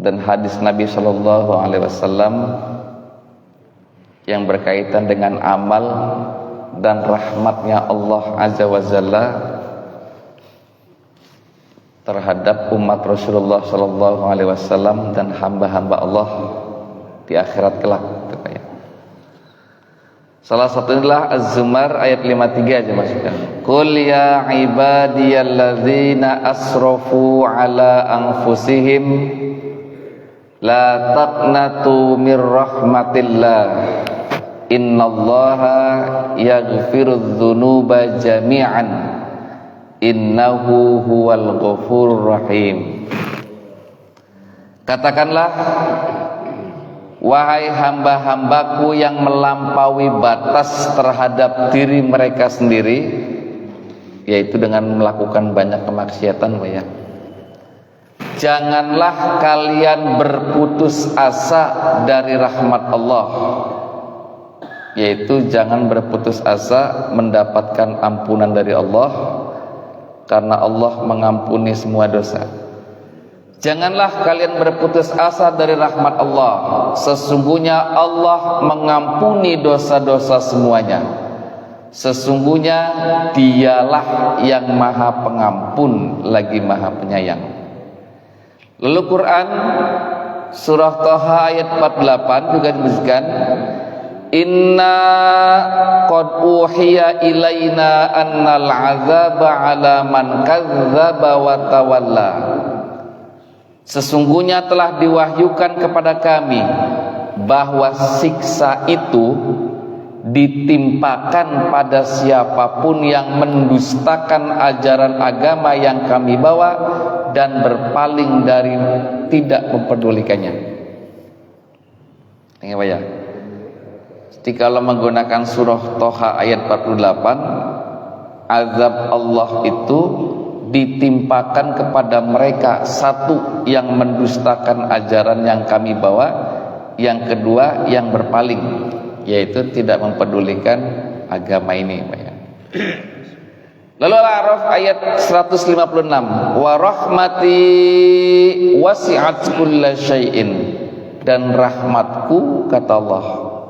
dan hadis Nabi Shallallahu Alaihi Wasallam yang berkaitan dengan amal dan rahmatnya Allah Azza wa Jalla terhadap umat Rasulullah Shallallahu Alaihi Wasallam dan hamba-hamba Allah di akhirat kelak. Salah satunya adalah Az-Zumar ayat 53 aja masukkan. Qul ya ibadiyalladzina asrafu ala anfusihim la taqnatu mir rahmatillah innallaha yaghfirudz dzunuba jami'an innahu huwal ghafurur rahim. Katakanlah, wahai hamba-hambaku yang melampaui batas terhadap diri mereka sendiri, yaitu dengan melakukan banyak kemaksiatan, ya. Janganlah kalian berputus asa dari rahmat Allah, yaitu jangan berputus asa mendapatkan ampunan dari Allah, karena Allah mengampuni semua dosa. Janganlah kalian berputus asa dari rahmat Allah. Sesungguhnya Allah mengampuni dosa-dosa semuanya. Sesungguhnya Dialah yang Maha Pengampun lagi Maha Penyayang. Lalu Quran surah Thaha ayat 48 juga disebutkan, Inna qad uhiya ilaina annal azaba ala man kadzdzaba wa tawalla. Sesungguhnya telah diwahyukan kepada kami bahwa siksa itu ditimpakan pada siapapun yang mendustakan ajaran agama yang kami bawa dan berpaling dari tidak mempedulikannya. Ini apa ya? Jadi kalau menggunakan surah Thaha ayat 48, azab Allah itu ditimpakan kepada mereka, satu yang mendustakan ajaran yang kami bawa, yang kedua yang berpaling, yaitu tidak mempedulikan agama ini, Pak ya. Lalu Al-A'raf ayat 156, wa rahmati wasi'at kulla syai'in, dan rahmatku, kata Allah,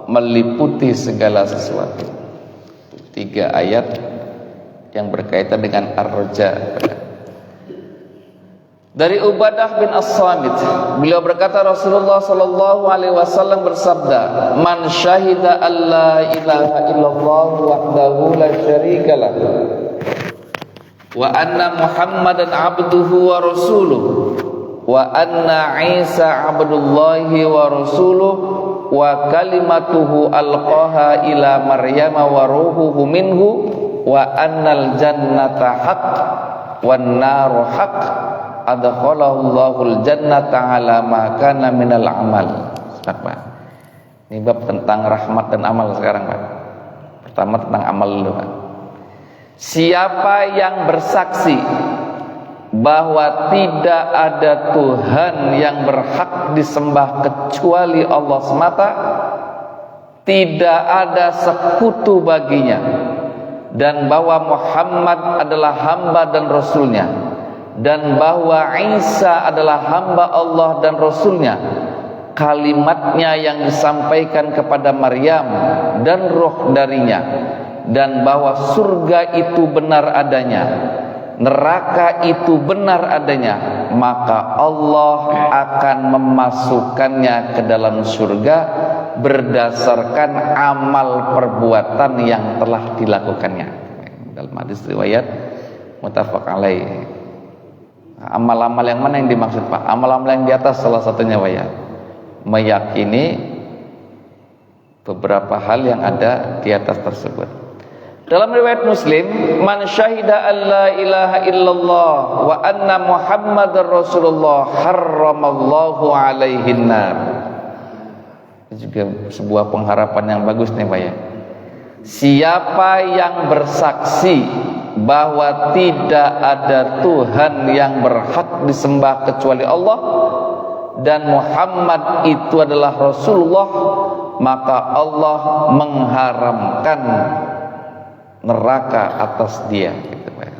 meliputi segala sesuatu. 3 ayat yang berkaitan dengan Ar-Raja. Dari Ubadah bin As-Samit, beliau berkata, Rasulullah sallallahu alaihi wasallam bersabda, man syahida alla ilaha illallah wahdahu la syarikalah wa anna Muhammadan abduhu wa rasuluh wa anna Isa abdullahi wa rasuluh wa kalimatuhu alqaha ila Maryama wa ruhuhu minhu wa annal jannata haqq wan naru haqq adkhalahu Allahul jannata ala ma kana minal amal. Pak, ini bab tentang rahmat dan amal sekarang, Pak. Pertama tentang amal dulu, Pak. Siapa yang bersaksi bahwa tidak ada Tuhan yang berhak disembah kecuali Allah semata, tidak ada sekutu baginya, dan bahwa Muhammad adalah hamba dan rasulnya, dan bahwa Isa adalah hamba Allah dan rasulnya, kalimatnya yang disampaikan kepada Maryam dan roh darinya, dan bahwa surga itu benar adanya, neraka itu benar adanya, maka Allah akan memasukkannya ke dalam surga berdasarkan amal perbuatan yang telah dilakukannya. Dalam hadis riwayat muttafaq alaih. Amal-amal yang mana yang dimaksud, Pak? Amal-amal yang di atas salah satunya, Pak ya, meyakini beberapa hal yang ada di atas tersebut. Dalam riwayat Muslim, man syahida alla ilaha illallah wa anna Muhammadar Rasulullah harramallahu alaihin nar. Juga sebuah pengharapan yang bagus nih, Pak ya. Siapa yang bersaksi bahwa tidak ada Tuhan yang berhak disembah kecuali Allah dan Muhammad itu adalah Rasulullah, maka Allah mengharamkan neraka atas dia, gitu, Pak.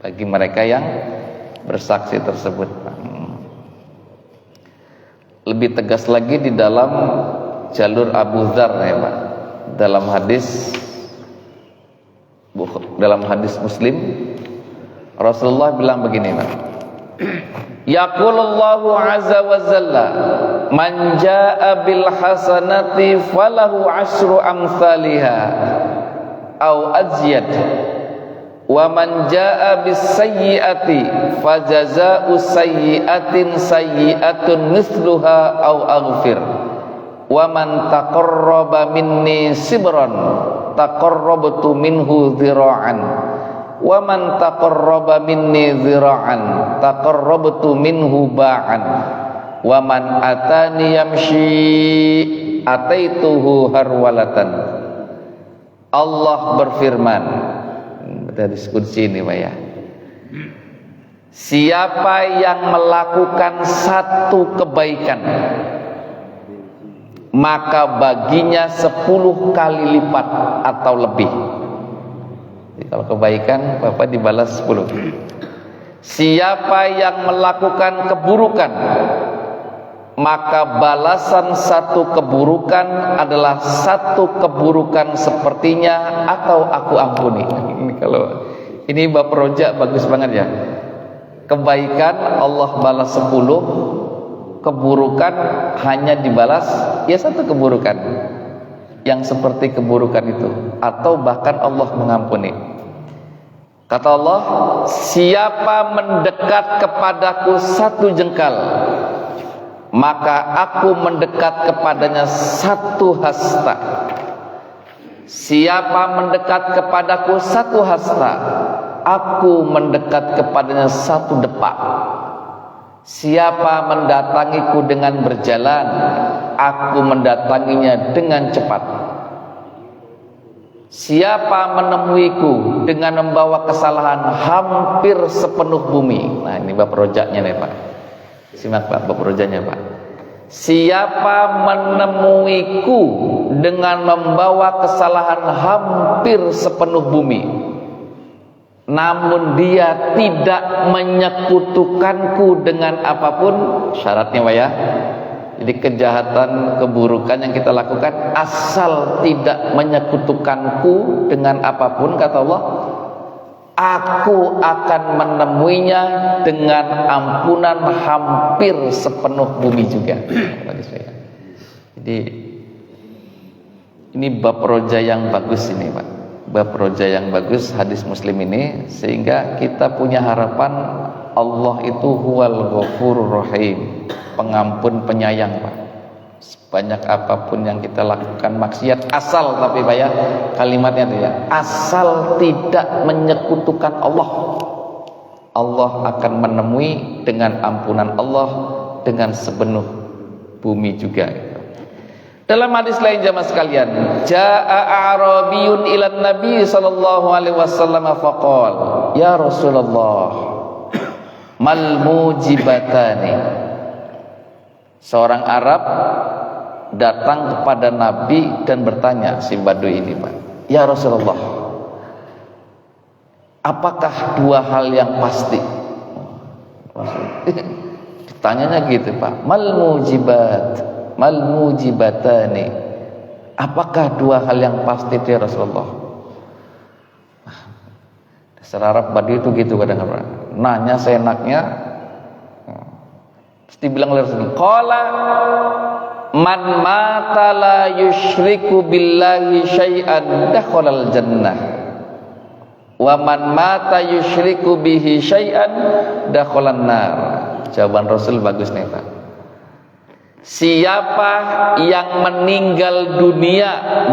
Bagi mereka yang bersaksi tersebut, Pak. Lebih tegas lagi di dalam jalur Abu Dzar ya Pak. Dalam hadis Muslim Rasulullah bilang begini Pak. Yaqulullahu azza wa jalla man jaa bil hasanati falahu asyru amsalha au azyad wa man jaa bis sayyiati fajazaa'u sayyi'atin sayyi'atun mithluha au aghfir wa man taqarraba minni sibran taqarrabtu minhu dhira'an wa man taqarraba minni dhira'an taqarrabtu minhu ba'an wa man atani yamshi ataituhu harwalatan. Allah berfirman, dari kunci ini Pak ya, siapa yang melakukan satu kebaikan maka baginya 10 kali lipat atau lebih. Jadi kalau kebaikan Bapak dibalas 10. Siapa yang melakukan keburukan maka balasan satu keburukan adalah satu keburukan sepertinya atau aku ampuni. Ini kalau ini bab rojak bagus banget ya. Kebaikan Allah balas 10, keburukan hanya dibalas ya satu keburukan yang seperti keburukan itu, atau bahkan Allah mengampuni. Kata Allah, siapa mendekat kepadaku satu jengkal maka aku mendekat kepadanya satu hasta. Siapa mendekat kepadaku satu hasta, aku mendekat kepadanya satu depak. Siapa mendatangiku dengan berjalan, aku mendatanginya dengan cepat. Siapa menemuiku dengan membawa kesalahan hampir sepenuh bumi. Nah ini bab rojaknya nih Pak. Simak Pak, bab rojaknya Pak. Siapa menemuiku dengan membawa kesalahan hampir sepenuh bumi, namun dia tidak menyekutukanku dengan apapun, syaratnya Pak ya. Jadi kejahatan, keburukan yang kita lakukan asal tidak menyekutukanku dengan apapun, kata Allah, aku akan menemuinya dengan ampunan hampir sepenuh bumi juga. Jadi ini bab roja yang bagus ini Pak, bab roja yang bagus hadis Muslim ini, sehingga kita punya harapan Allah itu huwal ghafurur rahim, pengampun penyayang Pak. Sebanyak apapun yang kita lakukan maksiat, asal, tapi Pak ya, kalimatnya itu ya, asal tidak menyekutukan Allah, Allah akan menemui dengan ampunan Allah dengan sepenuh bumi juga. Dalam hadis lain jamaah sekalian, jaa a'rabiyun ilan nabi sallallahu alaihi wasallam faqal, ya Rasulullah, mal mujibatani. Seorang Arab datang kepada Nabi dan bertanya, si Badui ini Pak, ya Rasulullah, apakah dua hal yang pasti? Ditanyanya gitu Pak, mal mujibatani, apakah dua hal yang pasti ya Rasulullah? Dasar Arab Badui itu gitu kadang-kadang, nanya seenaknya. Terus dibilang oleh Rasulullah, qala man mata la yusyriku billahi syai'an dakhalal jannah wa man mata yusyriku bihi syai'an dakhalan nar. Jawaban Rasul bagus nih Pak. Siapa yang meninggal dunia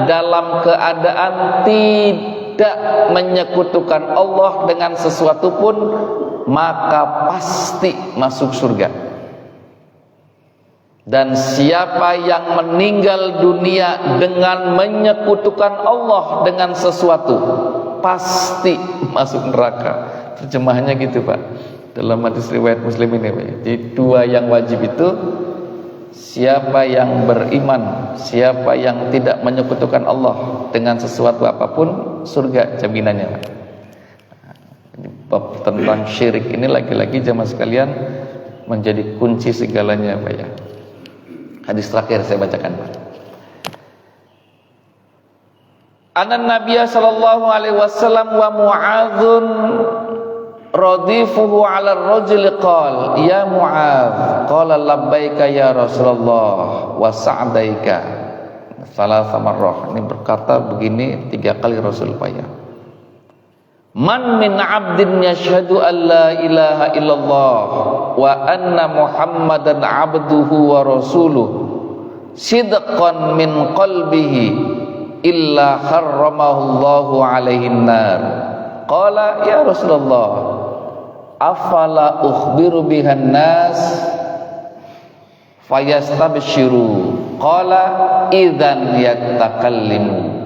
dalam keadaan tidak menyekutukan Allah dengan sesuatu pun, maka pasti masuk surga. Dan siapa yang meninggal dunia dengan menyekutukan Allah dengan sesuatu, pasti masuk neraka. Terjemahannya gitu Pak, dalam hadis riwayat Muslim ini Pak. Jadi dua yang wajib itu, siapa yang beriman, siapa yang tidak menyekutukan Allah dengan sesuatu apapun, surga jaminannya Pak. Bab tentang syirik ini lagi-lagi jamaah sekalian menjadi kunci segalanya Pak ya. Hadis terakhir saya bacakan, Pak. Anan Nabiya sallallahu alaihi wasallam wa Mu'adzun radifuhu 'ala ar-rajuli qala ya Mu'adz qala labbaika ya Rasulullah wa sa'daika salasa marrah. Ini berkata begini 3 kali Rasul payah. Man min 'abdin yashhadu an la ilaha illallah wa anna Muhammadan 'abduhu wa rasuluhu sidqan min qalbihi illa harramahullahu alaihin nar. Qala ya Rasulullah afala ukhbiru bihan nas fayastabshiru. Qala idzan yatakallimu.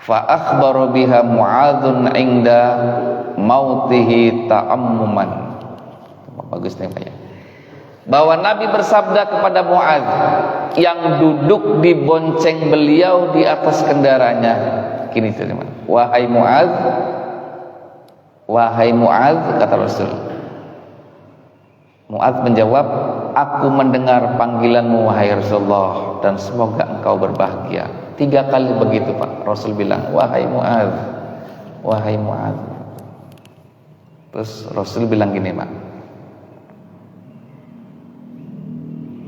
Fa akhbara biha Mu'adzun 'inda mautihi ta'ammuman. Bagus nih Pak ya. Bahwa Nabi bersabda kepada Mu'adz yang duduk di bonceng beliau di atas kendaraannya, gini teman, wahai Mu'adz, kata Rasul. Mu'adz menjawab, aku mendengar panggilanmu wahai Rasulullah dan semoga engkau berbahagia. 3 kali begitu Pak. Rasul bilang, wahai Mu'adz, wahai Mu'adz. Terus Rasul bilang gini Pak,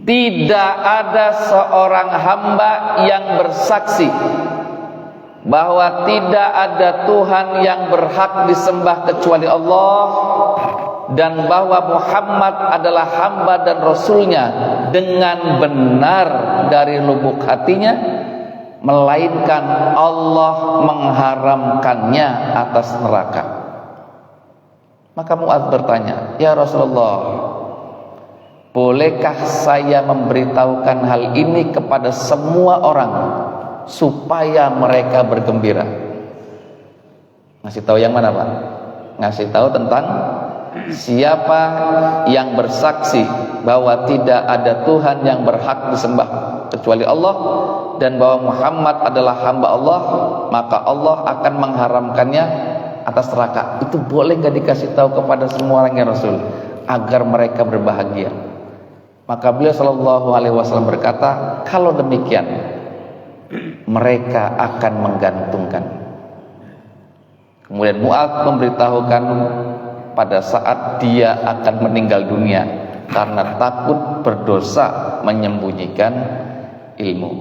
tidak ada seorang hamba yang bersaksi bahwa tidak ada Tuhan yang berhak disembah kecuali Allah, dan bahwa Muhammad adalah hamba dan Rasulnya dengan benar dari lubuk hatinya, melainkan Allah mengharamkannya atas neraka. Maka Mu'adz bertanya, ya Rasulullah, bolehkah saya memberitahukan hal ini kepada semua orang supaya mereka bergembira? Ngasih tahu yang mana Pak? Ngasih tahu tentang siapa yang bersaksi bahwa tidak ada Tuhan yang berhak disembah kecuali Allah, dan bahwa Muhammad adalah hamba Allah, maka Allah akan mengharamkannya atas neraka. Itu boleh gak dikasih tahu kepada semua orang ya Rasul, agar mereka berbahagia? Maka beliau sallallahu alaihi wasallam berkata, kalau demikian mereka akan menggantungkan. Kemudian Mu'adz memberitahukan pada saat dia akan meninggal dunia karena takut berdosa menyembunyikan ilmu.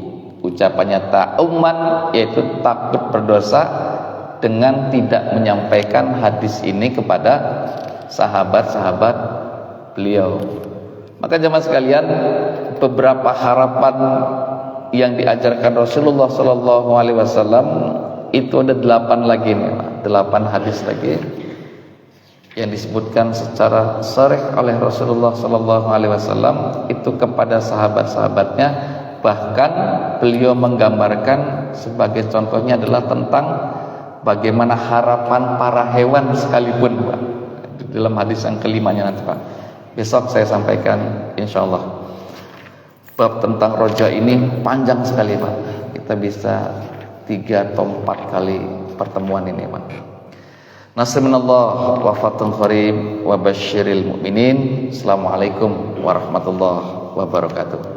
Ucapannya ta'umman, yaitu takut berdosa dengan tidak menyampaikan hadis ini kepada sahabat-sahabat beliau. Maka jemaah sekalian, beberapa harapan yang diajarkan Rasulullah sallallahu alaihi wasallam itu ada 8 lagi nih, 8 hadis lagi yang disebutkan secara sharih oleh Rasulullah sallallahu alaihi wasallam itu kepada sahabat-sahabatnya. Bahkan beliau menggambarkan sebagai contohnya adalah tentang bagaimana harapan para hewan sekalipun Pak. Dalam hadis yang kelimanya nanti Pak, besok saya sampaikan insyaallah. Bab tentang roja ini panjang sekali Pak, kita bisa 3 atau 4 kali pertemuan ini Pak. Nasrullah wa fathun qarib wa basyiril mu'minin. Assalamualaikum warahmatullahi wabarakatuh.